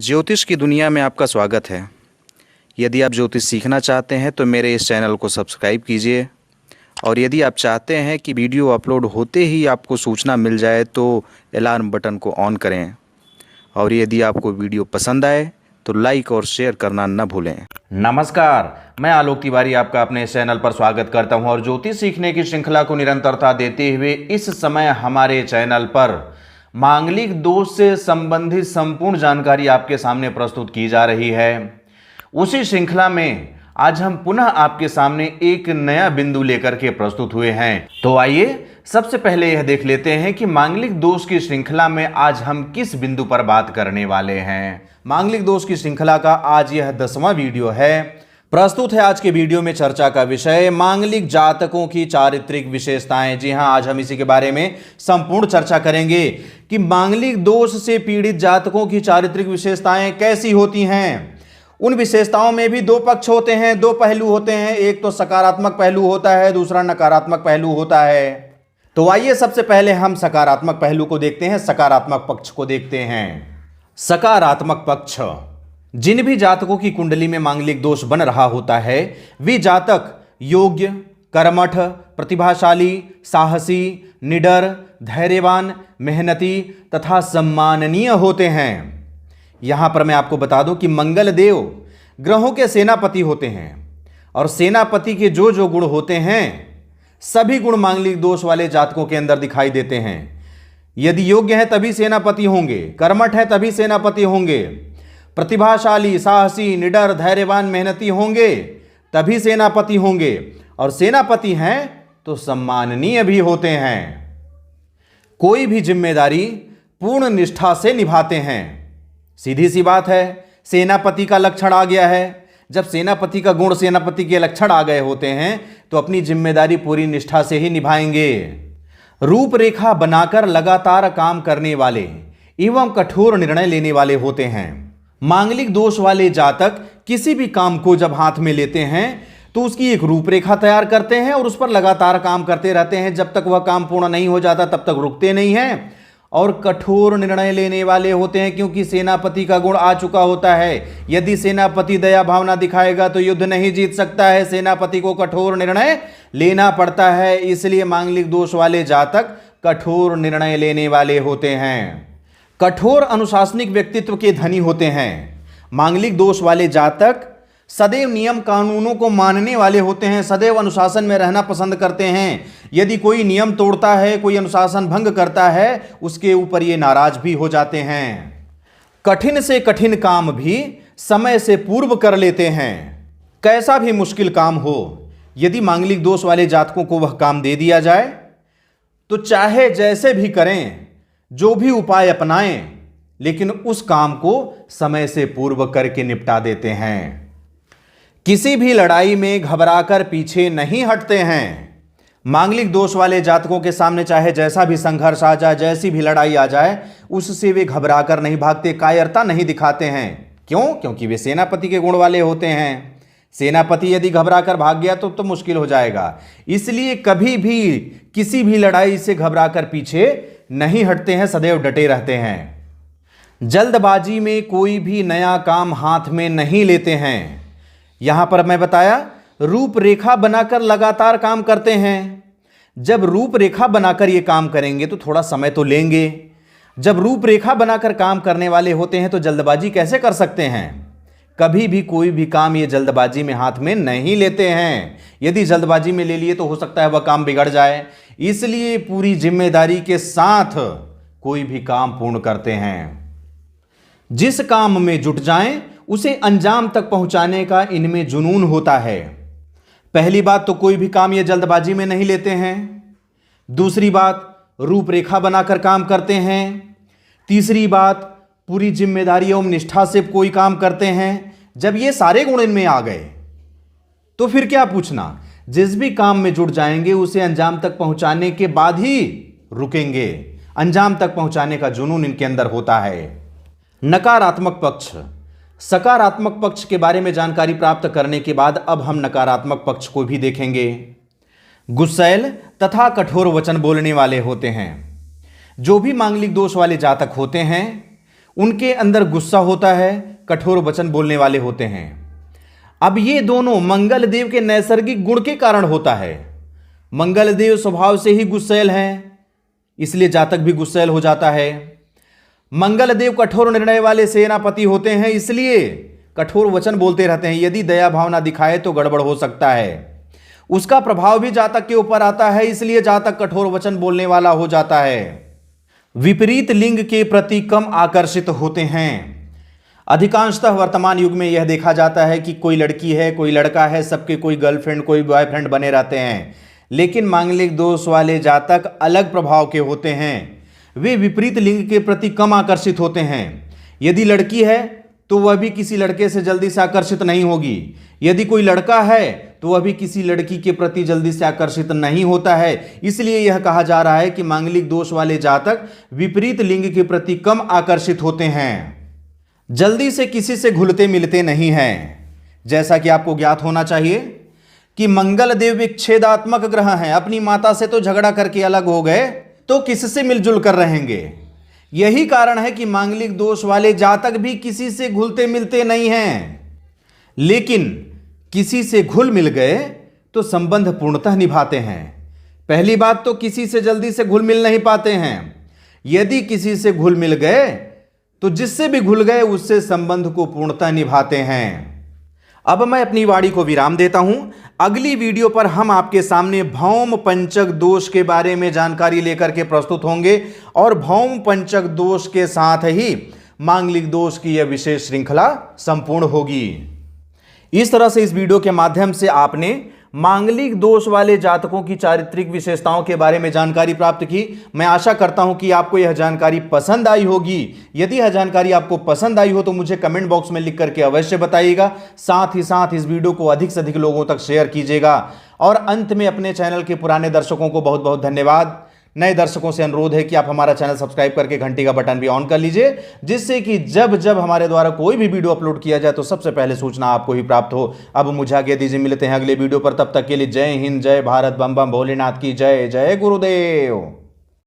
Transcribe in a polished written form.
ज्योतिष की दुनिया में आपका स्वागत है। यदि आप ज्योतिष सीखना चाहते हैं तो मेरे इस चैनल को सब्सक्राइब कीजिए, और यदि आप चाहते हैं कि वीडियो अपलोड होते ही आपको सूचना मिल जाए तो अलार्म बटन को ऑन करें, और यदि आपको वीडियो पसंद आए तो लाइक और शेयर करना न भूलें। नमस्कार, मैं आलोक तिवारी आपका अपने इस चैनल पर स्वागत करता हूं और ज्योतिष सीखने की श्रृंखला को निरंतरता देते हुए इस समय हमारे चैनल पर मांगलिक दोष से संबंधित संपूर्ण जानकारी आपके सामने प्रस्तुत की जा रही है। उसी श्रृंखला में आज हम पुनः आपके सामने एक नया बिंदु लेकर के प्रस्तुत हुए हैं। तो आइए सबसे पहले यह देख लेते हैं कि मांगलिक दोष की श्रृंखला में आज हम किस बिंदु पर बात करने वाले हैं। मांगलिक दोष की श्रृंखला का आज यह 10वां वीडियो है। प्रस्तुत है आज के वीडियो में चर्चा का विषय मांगलिक जातकों की चारित्रिक विशेषताएं। जी हां, आज हम इसी के बारे में संपूर्ण चर्चा करेंगे कि मांगलिक दोष से पीड़ित जातकों की चारित्रिक विशेषताएं कैसी होती हैं। उन विशेषताओं में भी दो पक्ष होते हैं, दो पहलू होते हैं। एक तो सकारात्मक पहलू होता है, दूसरा नकारात्मक पहलू होता है। तो आइए सबसे पहले हम सकारात्मक पहलू को देखते हैं, सकारात्मक पक्ष को देखते हैं। सकारात्मक पक्ष, जिन भी जातकों की कुंडली में मांगलिक दोष बन रहा होता है वे जातक योग्य, कर्मठ, प्रतिभाशाली, साहसी, निडर, धैर्यवान, मेहनती तथा सम्माननीय होते हैं। यहां पर मैं आपको बता दूं कि मंगल देव ग्रहों के सेनापति होते हैं, और सेनापति के जो जो गुण होते हैं सभी गुण मांगलिक दोष वाले जातकों के अंदर दिखाई देते हैं। यदि योग्य है तभी सेनापति होंगे, कर्मठ है तभी सेनापति होंगे, प्रतिभाशाली, साहसी, निडर, धैर्यवान, मेहनती होंगे तभी सेनापति होंगे, और सेनापति हैं तो सम्माननीय भी होते हैं। कोई भी जिम्मेदारी पूर्ण निष्ठा से निभाते हैं। सीधी सी बात है, सेनापति का लक्षण आ गया है। जब सेनापति का गुण, सेनापति के लक्षण आ गए होते हैं तो अपनी जिम्मेदारी पूरी निष्ठा से ही निभाएंगे। रूपरेखा बनाकर लगातार काम करने वाले एवं कठोर निर्णय लेने वाले होते हैं। मांगलिक दोष वाले जातक किसी भी काम को जब हाथ में लेते हैं तो उसकी एक रूपरेखा तैयार करते हैं और उस पर लगातार काम करते रहते हैं। जब तक वह काम पूर्ण नहीं हो जाता तब तक रुकते नहीं हैं, और कठोर निर्णय लेने वाले होते हैं, क्योंकि सेनापति का गुण आ चुका होता है। यदि सेनापति दया भावना दिखाएगा तो युद्ध नहीं जीत सकता है, सेनापति को कठोर निर्णय लेना पड़ता है। इसलिए मांगलिक दोष वाले जातक कठोर निर्णय लेने वाले होते हैं। कठोर अनुशासनिक व्यक्तित्व के धनी होते हैं। मांगलिक दोष वाले जातक सदैव नियम कानूनों को मानने वाले होते हैं, सदैव अनुशासन में रहना पसंद करते हैं। यदि कोई नियम तोड़ता है, कोई अनुशासन भंग करता है, उसके ऊपर ये नाराज भी हो जाते हैं। कठिन से कठिन काम भी समय से पूर्व कर लेते हैं। कैसा भी मुश्किल काम हो, यदि मांगलिक दोष वाले जातकों को वह काम दे दिया जाए तो चाहे जैसे भी करें, जो भी उपाय अपनाएं, लेकिन उस काम को समय से पूर्व करके निपटा देते हैं। किसी भी लड़ाई में घबराकर पीछे नहीं हटते हैं। मांगलिक दोष वाले जातकों के सामने चाहे जैसा भी संघर्ष आ जाए, जैसी भी लड़ाई आ जाए, उससे वे घबराकर नहीं भागते, कायरता नहीं दिखाते हैं। क्यों? क्योंकि वे सेनापति के गुण वाले होते हैं। सेनापति यदि घबराकर भाग गया तो मुश्किल हो जाएगा। इसलिए कभी भी किसी भी लड़ाई से घबराकर पीछे नहीं हटते हैं, सदैव डटे रहते हैं। जल्दबाजी में कोई भी नया काम हाथ में नहीं लेते हैं। यहां पर मैं बताया, रूपरेखा बनाकर लगातार काम करते हैं। जब रूपरेखा बनाकर ये काम करेंगे तो थोड़ा समय तो लेंगे। जब रूपरेखा बनाकर काम करने वाले होते हैं तो जल्दबाजी कैसे कर सकते हैं? कभी भी कोई भी काम ये जल्दबाजी में हाथ में नहीं लेते हैं। यदि जल्दबाजी में ले लिए तो हो सकता है वह काम बिगड़ जाए। इसलिए पूरी जिम्मेदारी के साथ कोई भी काम पूर्ण करते हैं। जिस काम में जुट जाएं उसे अंजाम तक पहुंचाने का इनमें जुनून होता है। पहली बात तो कोई भी काम ये जल्दबाजी में नहीं लेते हैं। दूसरी बात, रूपरेखा बनाकर काम करते हैं। तीसरी बात, पूरी जिम्मेदारी एवं निष्ठा से कोई काम करते हैं। जब ये सारे गुण इनमें आ गए तो फिर क्या पूछना, जिस भी काम में जुट जाएंगे उसे अंजाम तक पहुंचाने के बाद ही रुकेंगे। अंजाम तक पहुंचाने का जुनून इनके अंदर होता है। नकारात्मक पक्ष, सकारात्मक पक्ष के बारे में जानकारी प्राप्त करने के बाद अब हम नकारात्मक पक्ष को भी देखेंगे। गुस्सैल तथा कठोर वचन बोलने वाले होते हैं। जो भी मांगलिक दोष वाले जातक होते हैं उनके अंदर गुस्सा होता है, कठोर वचन बोलने वाले होते हैं। अब ये दोनों मंगल देव के नैसर्गिक गुण के कारण होता है। मंगल देव स्वभाव से ही गुस्सैल हैं, इसलिए जातक भी गुस्सैल हो जाता है। मंगल देव कठोर निर्णय वाले सेनापति होते हैं, इसलिए कठोर वचन बोलते रहते हैं। यदि दया भावना दिखाए तो गड़बड़ हो सकता है। उसका प्रभाव भी जातक के ऊपर आता है, इसलिए जातक कठोर वचन बोलने वाला हो जाता है। विपरीत लिंग के प्रति कम आकर्षित होते हैं। अधिकांशतः वर्तमान युग में यह देखा जाता है कि कोई लड़की है, कोई लड़का है, सबके कोई गर्लफ्रेंड, कोई बॉयफ्रेंड बने रहते हैं। लेकिन मांगलिक दोष वाले जातक अलग प्रभाव के होते हैं। वे विपरीत लिंग के प्रति कम आकर्षित होते हैं। यदि लड़की है तो वह भी किसी लड़के से जल्दी से आकर्षित नहीं होगी। यदि कोई लड़का है तो वह भी किसी लड़की के प्रति जल्दी से आकर्षित नहीं होता है। इसलिए यह कहा जा रहा है कि मांगलिक दोष वाले जातक विपरीत लिंग के प्रति कम आकर्षित होते हैं। जल्दी से किसी से घुलते मिलते नहीं हैं। जैसा कि आपको ज्ञात होना चाहिए कि मंगल देव विच्छेदात्मक ग्रह हैं। अपनी माता से तो झगड़ा करके अलग हो गए तो किससे मिलजुल कर रहेंगे। यही कारण है कि मांगलिक दोष वाले जातक भी किसी से घुलते मिलते नहीं हैं। लेकिन किसी से घुल मिल गए तो संबंध पूर्णतः निभाते हैं। पहली बात तो किसी से जल्दी से घुल मिल नहीं पाते हैं। यदि किसी से घुल मिल गए तो जिससे भी घुल गए उससे संबंध को पूर्णतः निभाते हैं। अब मैं अपनी वाणी को विराम देता हूं। अगली वीडियो पर हम आपके सामने भौम पंचक दोष के बारे में जानकारी लेकर के प्रस्तुत होंगे और भौम पंचक दोष के साथ ही मांगलिक दोष की यह विशेष श्रृंखला संपूर्ण होगी। इस तरह से इस वीडियो के माध्यम से आपने मांगलिक दोष वाले जातकों की चारित्रिक विशेषताओं के बारे में जानकारी प्राप्त की। मैं आशा करता हूं कि आपको यह जानकारी पसंद आई होगी। यदि यह जानकारी आपको पसंद आई हो तो मुझे कमेंट बॉक्स में लिख करके अवश्य बताइएगा। साथ ही साथ इस वीडियो को अधिक से अधिक लोगों तक शेयर कीजिएगा। और अंत में अपने चैनल के पुराने दर्शकों को बहुत बहुत धन्यवाद। नए दर्शकों से अनुरोध है कि आप हमारा चैनल सब्सक्राइब करके घंटी का बटन भी ऑन कर लीजिए, जिससे कि जब जब हमारे द्वारा कोई भी वीडियो अपलोड किया जाए तो सबसे पहले सूचना आपको ही प्राप्त हो। अब मुझे आज्ञा दीजिए, मिलते हैं अगले वीडियो पर। तब तक के लिए जय हिंद, जय भारत, बम बम भोलेनाथ की जय। जय गुरुदेव।